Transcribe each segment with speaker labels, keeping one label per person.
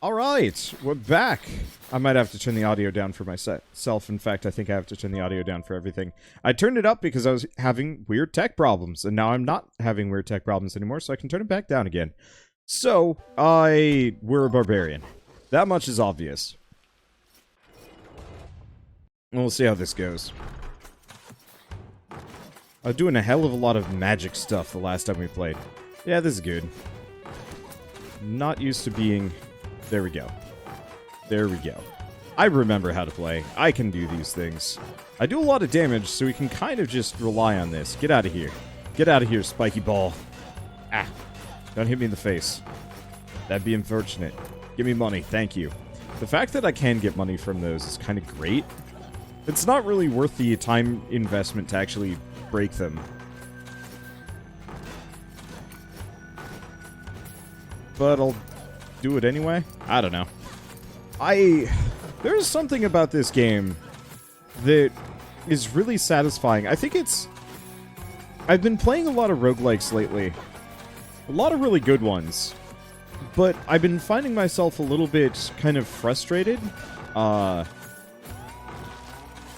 Speaker 1: Alright, we're back. I might have to turn the audio down for myself. In fact, I think I have to turn the audio down for everything. I turned it up because I was having weird tech problems, and now I'm not having weird tech problems anymore, so I can turn it back down again. So, we're a barbarian. That much is obvious. We'll see how this goes. I was doing a hell of a lot of magic stuff the last time we played. Yeah, this is good. Not used to being... There we go. There we go. I remember how to play. I can do these things. I do a lot of damage, so we can kind of just rely on this. Get out of here. Get out of here, spiky ball. Ah. Don't hit me in the face. That'd be unfortunate. Give me money. Thank you. The fact that I can get money from those is kind of great. It's not really worth the time investment to actually break them. But I'll do it anyway? I don't know. There's something about this game that is really satisfying. I think it's... I've been playing a lot of roguelikes lately. A lot of really good ones. But I've been finding myself a little bit kind of frustrated. I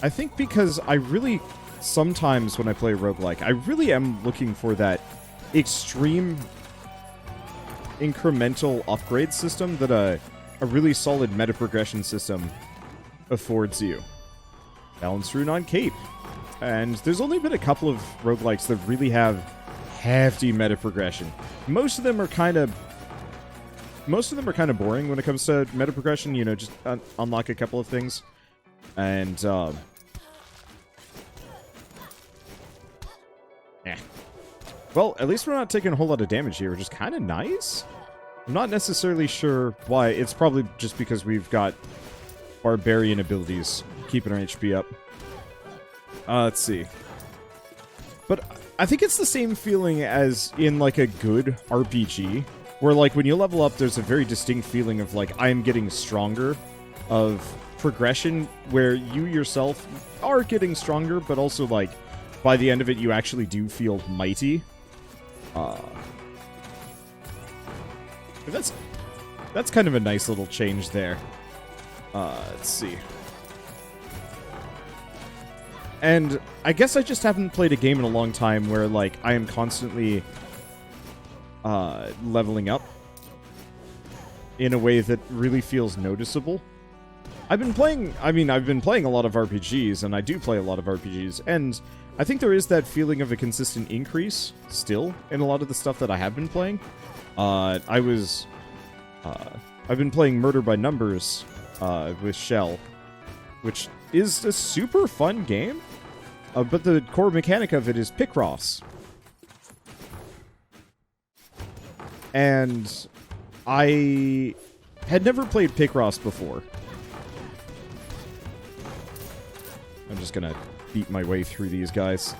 Speaker 1: think because I really... Sometimes when I play roguelike, I really am looking for that extreme... incremental upgrade system that a really solid meta progression system affords you. Balance rune on Cape. And there's only been a couple of roguelikes that really have hefty meta progression. Most of them are kind of boring when it comes to meta progression, you know, just unlock a couple of things. And well, at least we're not taking a whole lot of damage here, which is kind of nice. I'm not necessarily sure why. It's probably just because we've got barbarian abilities keeping our HP up. Let's see. But I think it's the same feeling as in, like, a good RPG, where, like, when you level up, there's a very distinct feeling of, like, I'm getting stronger, of progression, where you yourself are getting stronger, but also, like, by the end of it, you actually do feel mighty. That's kind of a nice little change there. Let's see. And I guess I just haven't played a game in a long time where, like, I am constantly leveling up in a way that really feels noticeable. I've been playing a lot of RPGs, and I do play a lot of RPGs, and I think there is that feeling of a consistent increase still in a lot of the stuff that I have been playing. I've been playing Murder by Numbers with Shell, which is a super fun game, but the core mechanic of it is Picross. And I had never played Picross before. I'm just gonna beat my way through these guys.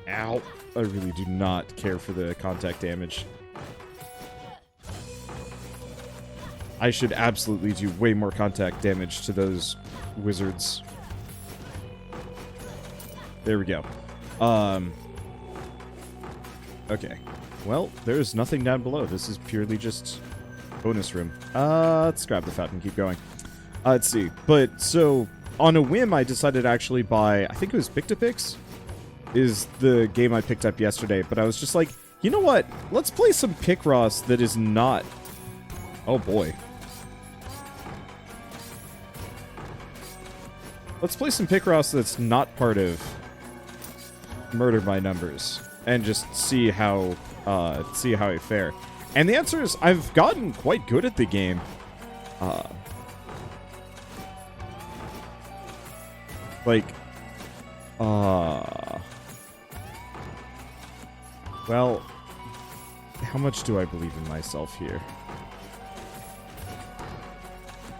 Speaker 1: Ow. I really do not care for the contact damage. I should absolutely do way more contact damage to those wizards. There we go. Okay. Well, there's nothing down below. This is purely just bonus room. Let's grab the fountain and keep going. Let's see. But, so, on a whim, I decided to actually buy, I think it was Pictopix, is the game I picked up yesterday. But I was just like, you know what? Let's play some Picross that is not... Oh, boy. Let's play some Picross that's not part of Murder by Numbers, and just see how I fare. And the answer is, I've gotten quite good at the game. Well, how much do I believe in myself here?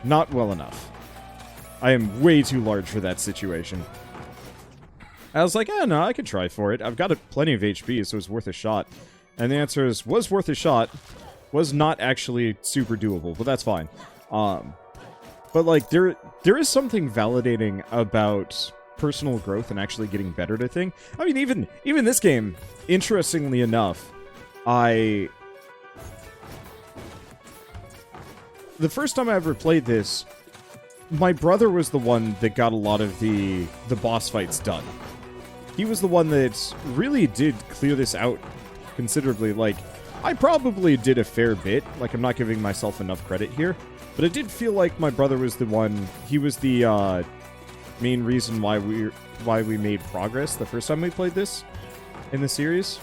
Speaker 1: Not well enough. I am way too large for that situation. I was like, no, I could try for it. I've got plenty of HP, so it's worth a shot. And the answer is, was worth a shot. Was not actually super doable, but that's fine. But, like, there is something validating about personal growth and actually getting better at a thing. I mean, even this game, interestingly enough, the first time I ever played this, my brother was the one that got a lot of the boss fights done. He was the one that really did clear this out considerably. Like, I probably did a fair bit. Like, I'm not giving myself enough credit here. But it did feel like my brother was the one. He was the main reason why we made progress the first time we played this in the series.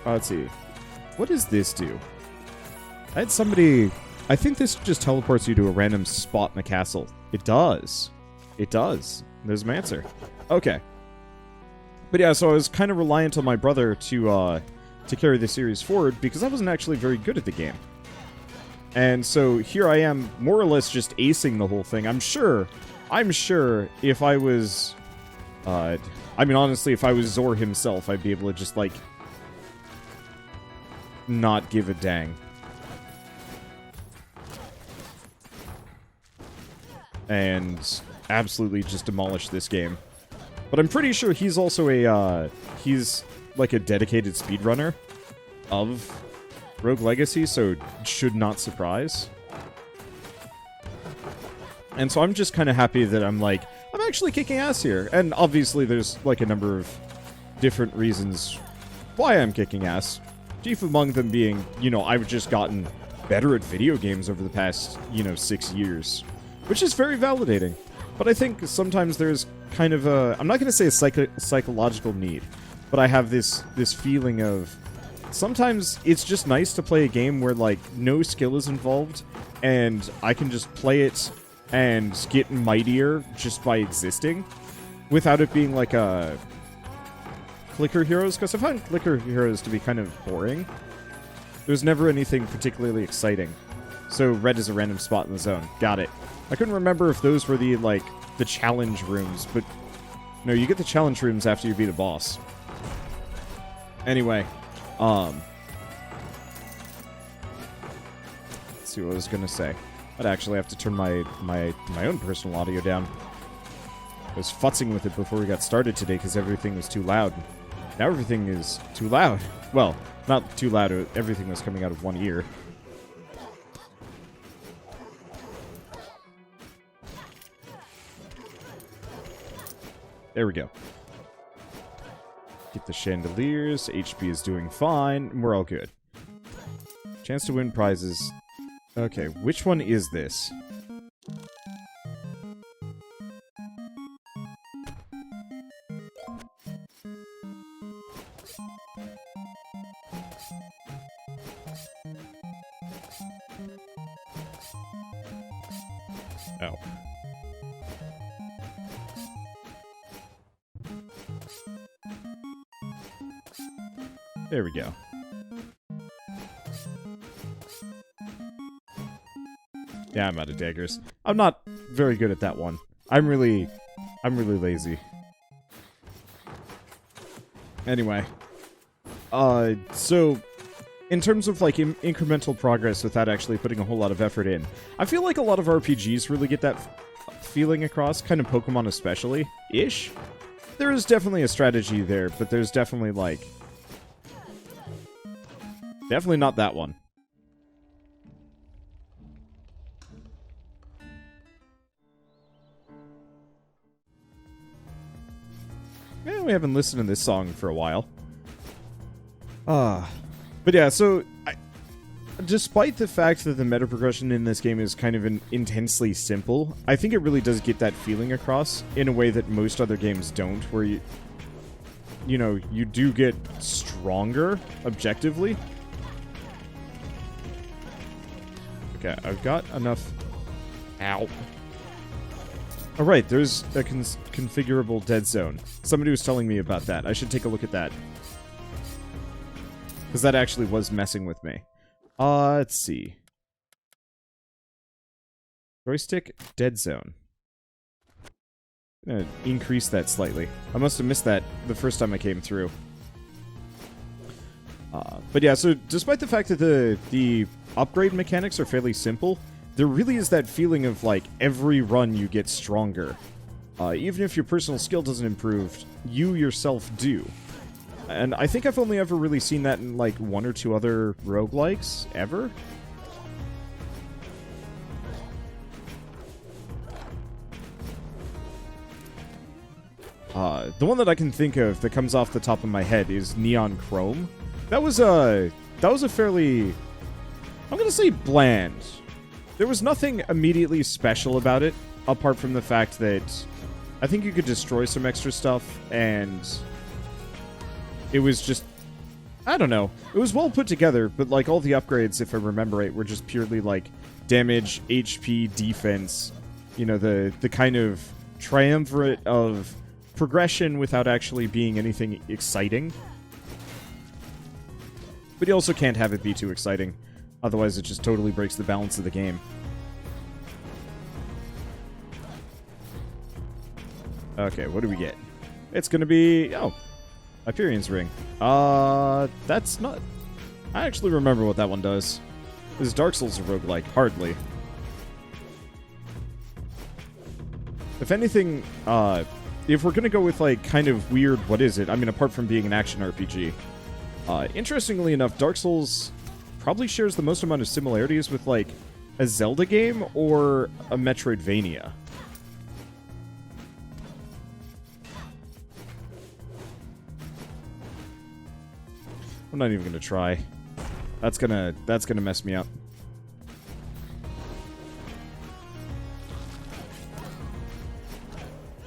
Speaker 1: Let's see. What does this do? I had somebody... I think this just teleports you to a random spot in the castle. It does. It does. There's my answer. Okay. But yeah, so I was kind of reliant on my brother to carry the series forward because I wasn't actually very good at the game. And so here I am, more or less just acing the whole thing. I'm sure if I was... I mean, honestly, if I was Zor himself, I'd be able to just, like... not give a dang. And absolutely just demolish this game. But I'm pretty sure he's also he's like a dedicated speedrunner of Rogue Legacy, so should not surprise. And so I'm just kind of happy that I'm actually kicking ass here. And obviously there's like a number of different reasons why I'm kicking ass. Chief among them being, you know, I've just gotten better at video games over the past, 6 years. Which is very validating. But I think sometimes there's kind of a... I'm not going to say a psychological need, but I have this feeling of... Sometimes it's just nice to play a game where, like, no skill is involved, and I can just play it and get mightier just by existing, without it being like a... Clicker heroes, because I find clicker heroes to be kind of boring. There's never anything particularly exciting. So red is a random spot in the zone. Got it. I couldn't remember if those were the challenge rooms, but no, you get the challenge rooms after you beat a boss. Anyway, let's see what I was gonna say. I'd actually have to turn my own personal audio down. I was futzing with it before we got started today because everything was too loud. Now everything is too loud. Well, not too loud, everything was coming out of one ear. There we go. Get the chandeliers. HP is doing fine. We're all good. Chance to win prizes. Okay, which one is this? Oh. There we go. Yeah, I'm out of daggers. I'm not very good at that one. I'm really lazy. Anyway. So, in terms of, like, incremental progress without actually putting a whole lot of effort in, I feel like a lot of RPGs really get that feeling across, kind of Pokemon especially, ish. There is definitely a strategy there, but there's definitely, like... Definitely not that one. Yeah, we haven't listened to this song for a while. But yeah, so... despite the fact that the meta progression in this game is kind of intensely simple, I think it really does get that feeling across in a way that most other games don't, where you do get stronger, objectively. Okay, I've got enough... Ow. Alright, there's a configurable dead zone. Somebody was telling me about that. I should take a look at that. Because that actually was messing with me. Let's see. Joystick, dead zone. I'm gonna increase that slightly. I must have missed that the first time I came through. But yeah, so despite the fact that the upgrade mechanics are fairly simple, there really is that feeling of, like, every run you get stronger. Even if your personal skill doesn't improve, you yourself do. And I think I've only ever really seen that in, like, one or two other roguelikes, ever. The one that I can think of that comes off the top of my head is Neon Chrome. That was a fairly, I'm gonna say, bland. There was nothing immediately special about it, apart from the fact that I think you could destroy some extra stuff, and it was just, I don't know. It was well put together, but like all the upgrades, if I remember right, were just purely like damage, HP, defense. You know, the kind of triumvirate of progression without actually being anything exciting. But you also can't have it be too exciting. Otherwise, it just totally breaks the balance of the game. Okay, what do we get? It's gonna be... Oh, Hyperion's Ring. That's not... I actually remember what that one does. Is Dark Souls a roguelike? Hardly. If anything, if we're gonna go with, like, kind of weird... What is it? I mean, apart from being an action RPG. Interestingly enough, Dark Souls probably shares the most amount of similarities with, like, a Zelda game or a Metroidvania. I'm not even gonna try. That's gonna mess me up.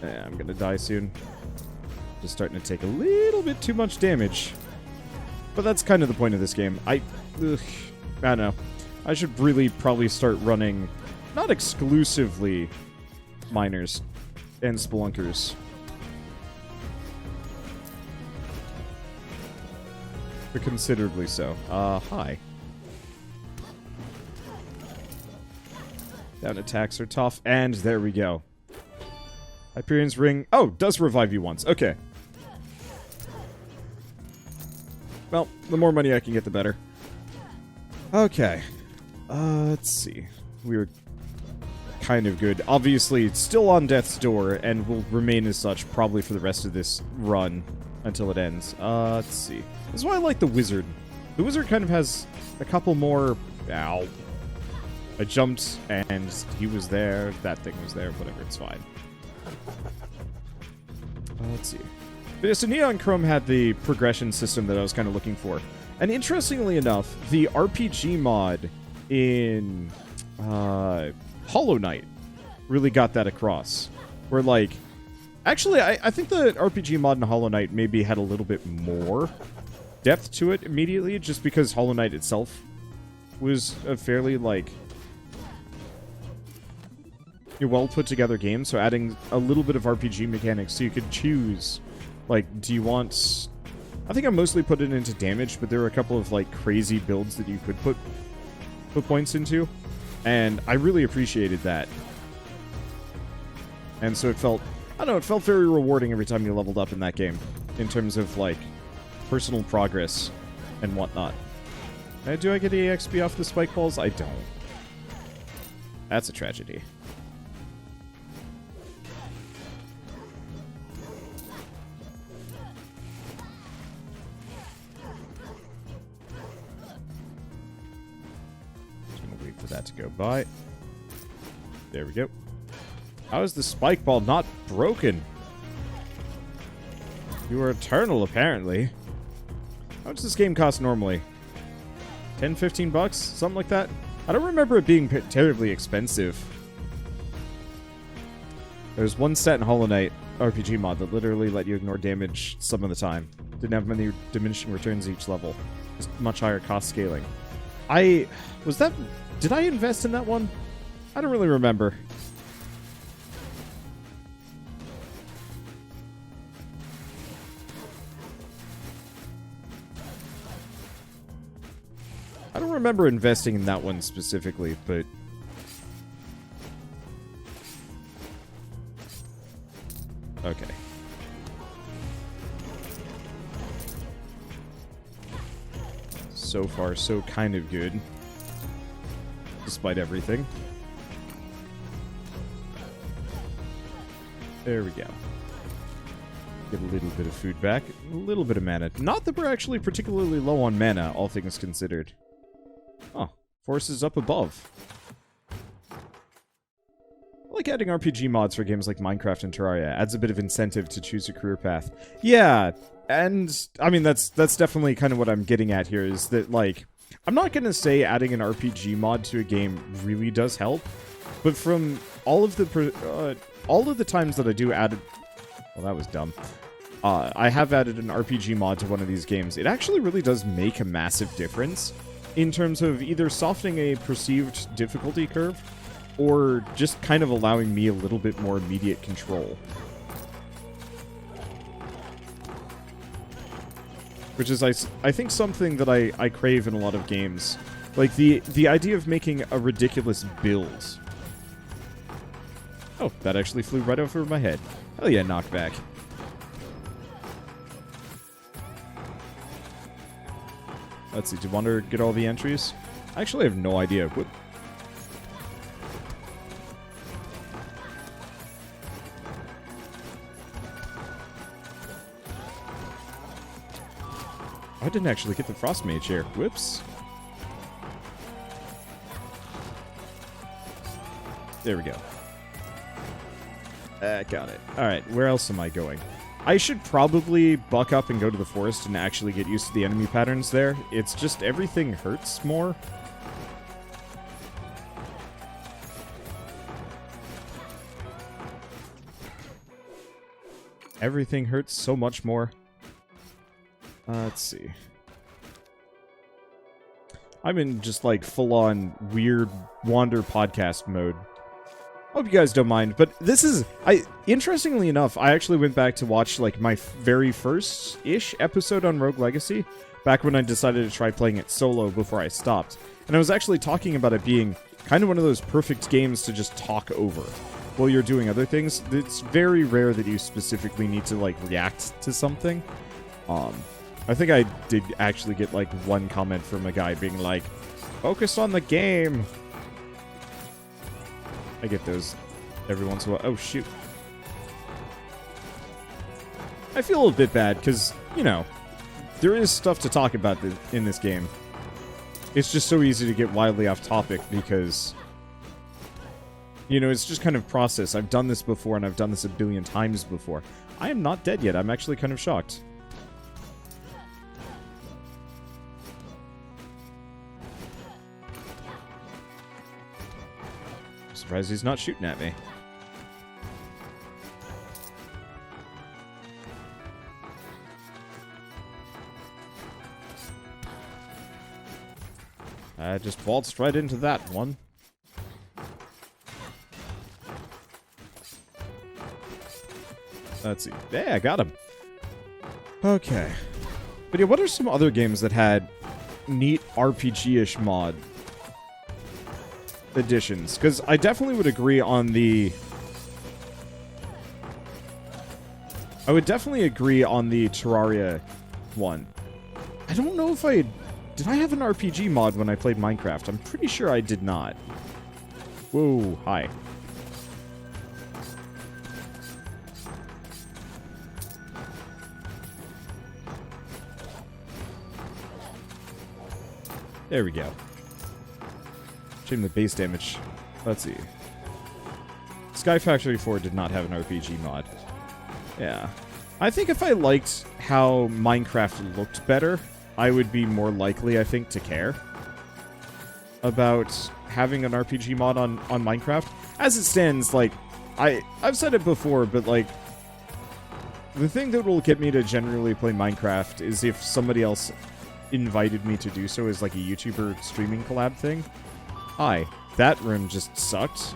Speaker 1: Yeah, I'm gonna die soon. Just starting to take a little bit too much damage. But that's kind of the point of this game. I don't know. I should really probably start running, not exclusively, miners and spelunkers. But considerably so. Hi. Down attacks are tough, and there we go. Hyperion's Ring. Oh, does revive you once. Okay. Well, the more money I can get, the better. Okay. Let's see. We were kind of good. Obviously, it's still on death's door, and will remain as such probably for the rest of this run until it ends. Let's see. This is why I like the Wizard. The Wizard kind of has a couple more... Ow. I jumped, and he was there. That thing was there. Whatever, it's fine. Let's see. But yeah, so Neon Chrome had the progression system that I was kind of looking for. And interestingly enough, the RPG mod in Hollow Knight really got that across. Where, like... Actually, I think the RPG mod in Hollow Knight maybe had a little bit more depth to it immediately, just because Hollow Knight itself was a fairly, like... a well put together game, so adding a little bit of RPG mechanics so you could choose, like, do you want... I think I mostly put it into damage, but there were a couple of, like, crazy builds that you could put points into, and I really appreciated that. And so it felt, I don't know, it felt very rewarding every time you leveled up in that game, in terms of, like, personal progress and whatnot. Do I get EXP off the spike balls? I don't. That's a tragedy. For that to go by. There we go. How is the spike ball not broken? You are eternal, apparently. How much does this game cost normally? 10, 15 bucks? Something like that? I don't remember it being terribly expensive. There's one set in Hollow Knight RPG mod that literally let you ignore damage some of the time. Didn't have many diminishing returns each level. Just much higher cost scaling. Did I invest in that one? I don't really remember. I don't remember investing in that one specifically, but... Okay. So far, so kind of good. Despite everything. There we go. Get a little bit of food back. A little bit of mana. Not that we're actually particularly low on mana, all things considered. Oh, forces up above. I like adding RPG mods for games like Minecraft and Terraria. Adds a bit of incentive to choose a career path. Yeah, and I mean that's definitely kind of what I'm getting at here, is that, like, I'm not going to say adding an RPG mod to a game really does help, but from all of the times that I do add, well, that was dumb. I have added an RPG mod to one of these games. It actually really does make a massive difference in terms of either softening a perceived difficulty curve or just kind of allowing me a little bit more immediate control. Which is, I think, something that I crave in a lot of games. Like, the idea of making a ridiculous build. Oh, that actually flew right over my head. Hell yeah, knockback. Let's see, did Wander get all the entries? I actually have no idea. What? I didn't actually get the Frost Mage here. Whoops. There we go. Got it. Alright, where else am I going? I should probably buck up and go to the forest and actually get used to the enemy patterns there. It's just everything hurts more. Everything hurts so much more. Let's see. I'm in just, like, full-on weird Wander podcast mode. Hope you guys don't mind, but this is... interestingly enough, I actually went back to watch, like, my very first-ish episode on Rogue Legacy, back when I decided to try playing it solo before I stopped. And I was actually talking about it being kind of one of those perfect games to just talk over while you're doing other things. It's very rare that you specifically need to, like, react to something. I think I did actually get, like, one comment from a guy being like, focus on the game! I get those every once in a while. Oh, shoot. I feel a little bit bad, because, you know, there is stuff to talk about in this game. It's just so easy to get wildly off topic, because, you know, it's just kind of process. I've done this before, and I've done this a billion times before. I am not dead yet. I'm actually kind of shocked. Surprised he's not shooting at me. I just waltzed right into that one. Let's see. Yeah, I got him. Okay. But yeah, what are some other games that had neat RPG-ish mod additions? Because I definitely would agree on the... I would definitely agree on the Terraria one. I don't know if I... Did I have an RPG mod when I played Minecraft? I'm pretty sure I did not. Whoa, hi. There we go. Shame the base damage. Let's see. Sky Factory 4 did not have an RPG mod. Yeah. I think if I liked how Minecraft looked better, I would be more likely, I think, to care about having an RPG mod on Minecraft. As it stands, like, I've said it before, but, like, the thing that will get me to generally play Minecraft is if somebody else invited me to do so as, like, a YouTuber streaming collab thing. Hi. That room just sucked.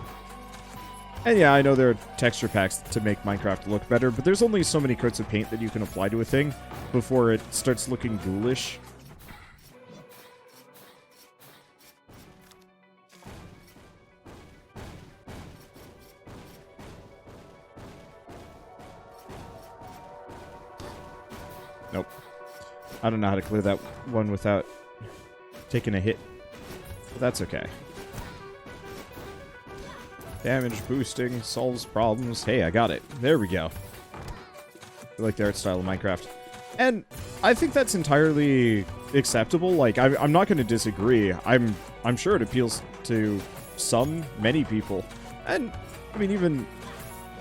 Speaker 1: And yeah, I know there are texture packs to make Minecraft look better, but there's only so many coats of paint that you can apply to a thing before it starts looking ghoulish. Nope. I don't know how to clear that one without taking a hit. But that's okay. Damage boosting solves problems. Hey, I got it. There we go. I like the art style of Minecraft. And I think that's entirely acceptable. Like, I'm not going to disagree. I'm sure it appeals to many people. And I mean, even...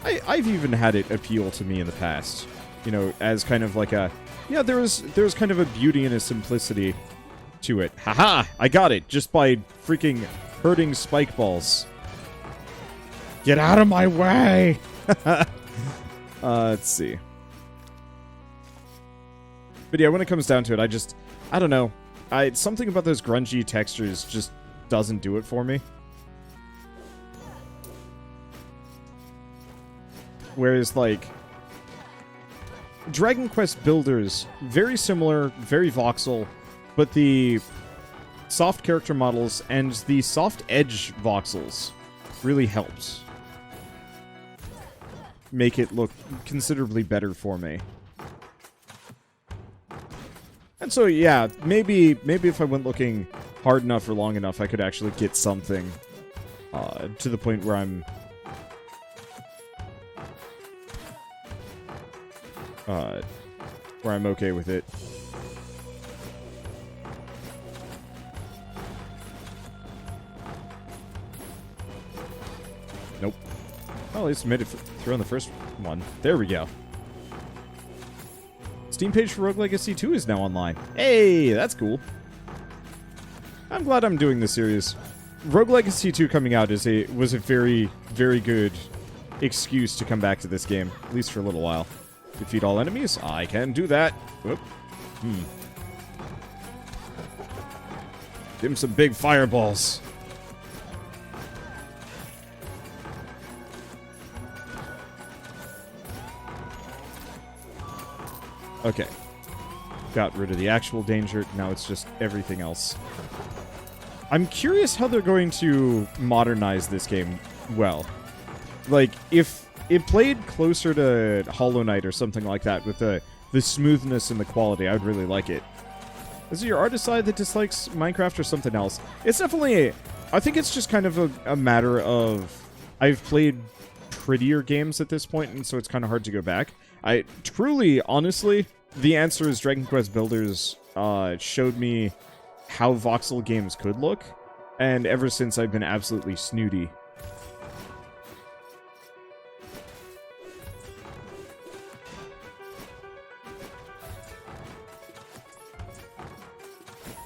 Speaker 1: I've even had it appeal to me in the past. You know, as kind of like a... Yeah, there's kind of a beauty and a simplicity to it. Haha! I got it! Just by freaking hurting spike balls. Get out of my way! Let's see. But yeah, when it comes down to it, I don't know. Something about those grungy textures just doesn't do it for me. Whereas, like, Dragon Quest Builders, very similar, very voxel, but the soft character models and the soft edge voxels really helped make it look considerably better for me. And so, yeah, maybe if I went looking hard enough or long enough, I could actually get something to the point where I'm okay with it. Nope. Well, at least made it through on the first one. There we go. Steam page for Rogue Legacy 2 is now online. Hey, that's cool. I'm glad I'm doing this series. Rogue Legacy 2 coming out was a very, very good excuse to come back to this game, at least for a little while. Defeat all enemies? I can do that. Whoop. Give him some big fireballs. Okay. Got rid of the actual danger. Now it's just everything else. I'm curious how they're going to modernize this game well. Like, if it played closer to Hollow Knight or something like that with the smoothness and the quality, I would really like it. Is it your artist side that dislikes Minecraft or something else? It's definitely... I think it's just kind of a matter of... I've played prettier games at this point, and so it's kind of hard to go back. Truly, honestly, the answer is Dragon Quest Builders showed me how voxel games could look, and ever since I've been absolutely snooty.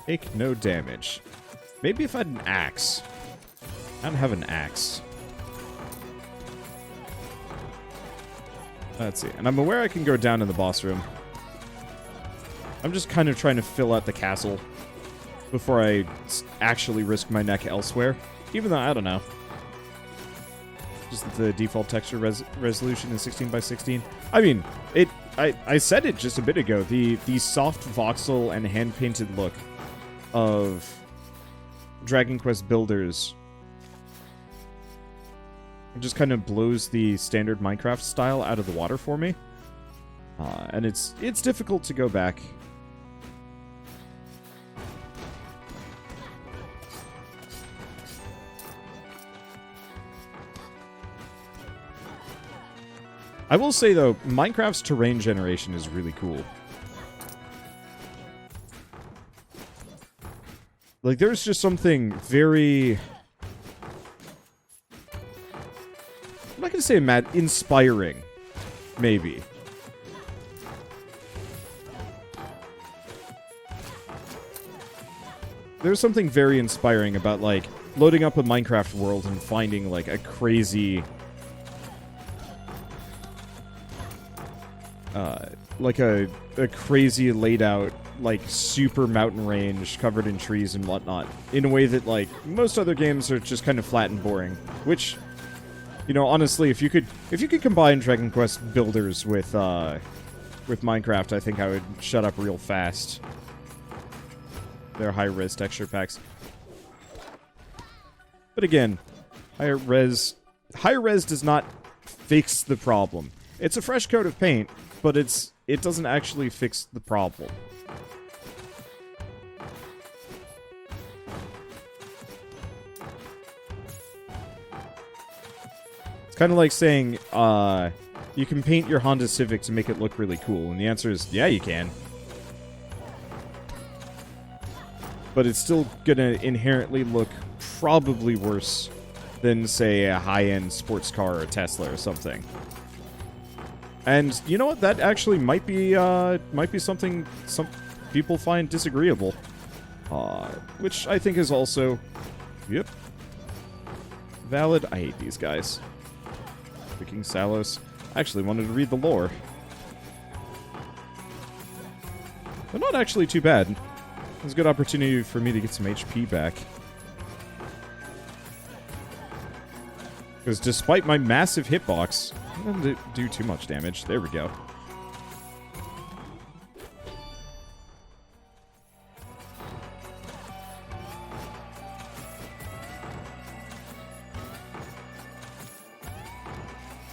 Speaker 1: Take no damage. Maybe if I had an axe. I don't have an axe. Let's see. And I'm aware I can go down in the boss room. I'm just kind of trying to fill out the castle before I actually risk my neck elsewhere. Even though, I don't know. Just that the default texture resolution is 16 by 16. I mean, I said it just a bit ago. The soft voxel and hand-painted look of Dragon Quest Builders just kind of blows the standard Minecraft style out of the water for me. And it's difficult to go back. I will say, though, Minecraft's terrain generation is really cool. Like, there's just something very... I'm not going to say inspiring, maybe. There's something very inspiring about, like, loading up a Minecraft world and finding, like, a crazy... like a crazy laid out, like, super mountain range covered in trees and whatnot, in a way that, like, most other games are just kind of flat and boring. Which, you know, honestly, if you could combine Dragon Quest Builders with Minecraft, I think I would shut up real fast. They're high-res texture packs. But again, higher res does not fix the problem. It's a fresh coat of paint, but it doesn't actually fix the problem. It's kind of like saying, you can paint your Honda Civic to make it look really cool, and the answer is, yeah, you can. But it's still gonna inherently look probably worse than, say, a high-end sports car or Tesla or something. And you know what? That actually might be something some people find disagreeable. Which I think is also, yep, valid. I hate these guys. Freaking Salos. I actually wanted to read the lore. They're not actually too bad. It was a good opportunity for me to get some HP back. Because despite my massive hitbox, I didn't do too much damage. There we go.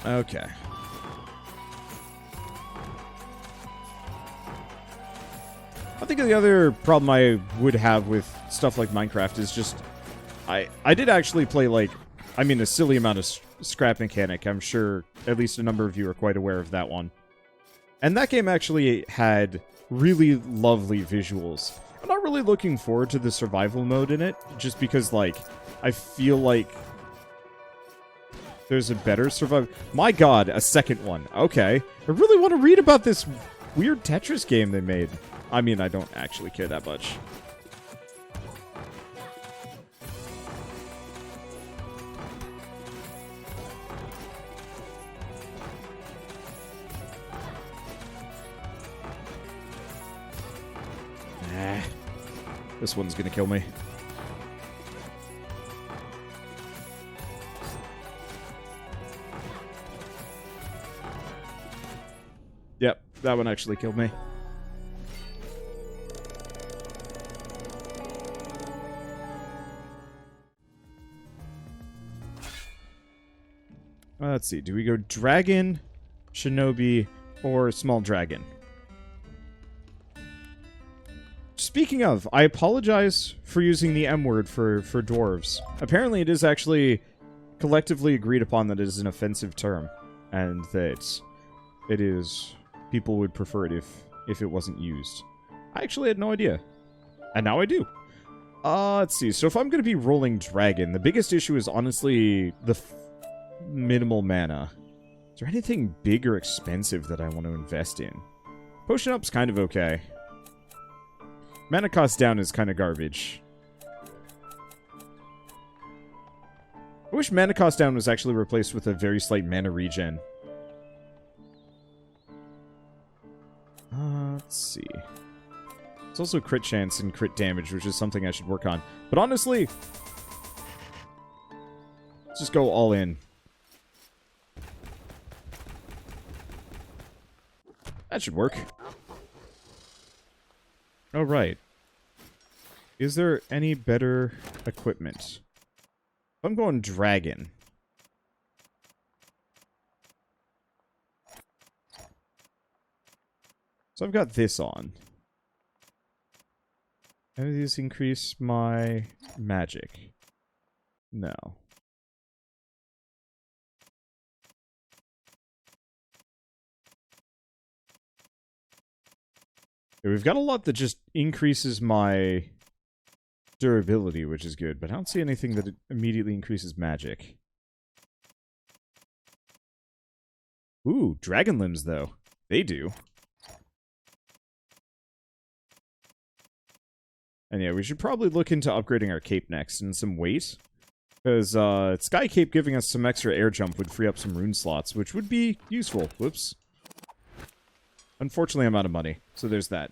Speaker 1: Okay. I think the other problem I would have with stuff like Minecraft is just... I did actually play, like... I mean, a silly amount of scrap mechanic. I'm sure at least a number of you are quite aware of that one. And that game actually had really lovely visuals. I'm not really looking forward to the survival mode in it, just because, like, I feel like there's a better survival... My god, a second one. Okay. I really want to read about this weird Tetris game they made. I mean, I don't actually care that much. This one's gonna kill me. Yep, that one actually killed me. Let's see, do we go dragon, shinobi, or small dragon? Speaking of, I apologize for using the M word for dwarves. Apparently it is actually collectively agreed upon that it is an offensive term, and that it is... people would prefer it if it wasn't used. I actually had no idea. And now I do. Let's see, so if I'm going to be rolling dragon, the biggest issue is honestly the minimal mana. Is there anything big or expensive that I want to invest in? Potion up's kind of okay. Mana cost down is kind of garbage. I wish mana cost down was actually replaced with a very slight mana regen. Let's see. It's also crit chance and crit damage, which is something I should work on. But honestly, let's just go all in. That should work. Oh, right. Is there any better equipment? I'm going dragon. So I've got this on. How do these increase my magic? No. We've got a lot that just increases my durability, which is good, but I don't see anything that immediately increases magic. Ooh, dragon limbs, though. They do. And yeah, we should probably look into upgrading our cape next, and some weight. Because Sky Cape giving us some extra air jump would free up some rune slots, which would be useful. Whoops. Unfortunately, I'm out of money, so there's that.